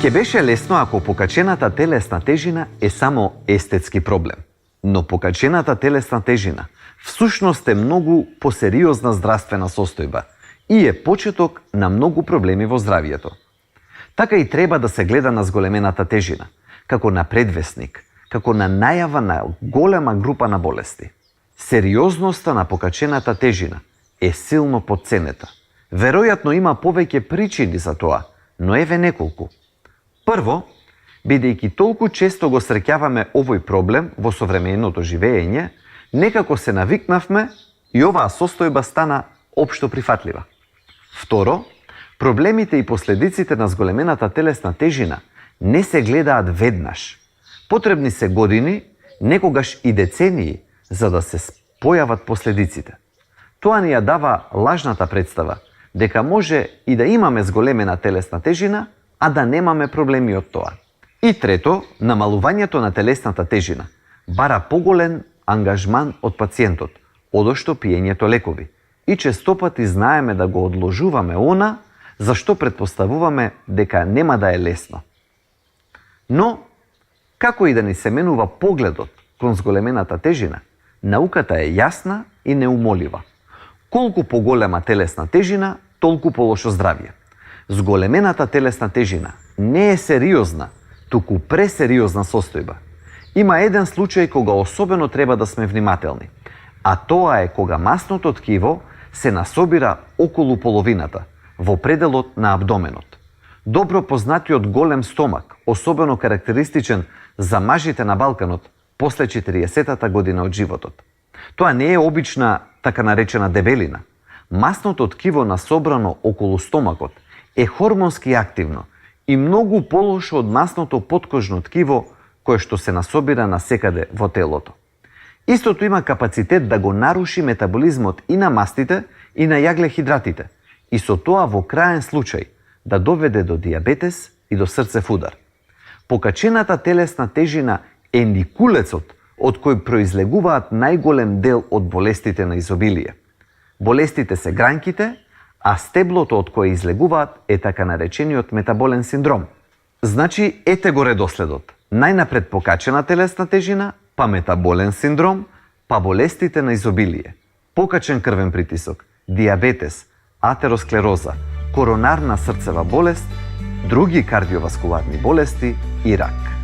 Ке беше лесно ако покачената телесна тежина е само естетски проблем. Но покачената телесна тежина всушност е многу посериозна здравствена состојба и е почеток на многу проблеми во здравието. Така и треба да се гледа на зголемената тежина, како на предвесник, како на најава на голема група на болести. Сериозноста на покачената тежина е силно подценета. Веројатно има повеќе причини за тоа, но еве неколку. Прво, бидејќи толку често го среќаваме овој проблем во современото живење, некако се навикнавме и оваа состојба стана општо прифатлива. Второ, проблемите и последиците на зголемената телесна тежина не се гледаат веднаш. Потребни се години, некогаш и децении, за да се појават последиците. Тоа ни ја дава лажната представа дека може и да имаме зголемена телесна тежина, а да немаме проблеми од тоа. И трето, намалувањето на телесната тежина бара поголем ангажман од пациентот, одошто пиењето лекови. И честопати знаеме да го одложуваме она, зашто предпоставуваме дека нема да е лесно. Но, како и да ни се менува погледот кон зголемената тежина, науката е јасна и неумолива. Колку поголема телесна тежина, толку полошо здравје. Зголемената телесна тежина не е сериозна, туку пресериозна состојба. Има еден случај кога особено треба да сме внимателни, а тоа е кога масното ткиво се насобира околу половината, во пределот на абдоменот. Добро познатиот голем стомак, особено карактеристичен за мажите на Балканот после 40-та година од животот. Тоа не е обична така наречена дебелина. Масното ткиво насобрано околу стомакот е хормонски активно и многу полошо од масното подкожно ткиво кое што се насобира насекаде во телото. Истото има капацитет да го наруши метаболизмот и на мастите и на јаглехидратите и со тоа во краен случај да доведе до дијабетес и до срцев удар. Покачената телесна тежина е никулецот од кој произлегуваат најголем дел од болестите на изобилие. Болестите се гранките, а стеблото од кое излегуваат е така наречениот метаболен синдром. Значи, ете го редоследот. Најнапред покачена телесна тежина, па метаболен синдром, па болестите на изобилие. Покачен крвен притисок, дијабетес, атеросклероза, коронарна срцева болест, други кардиоваскуларни болести и рак.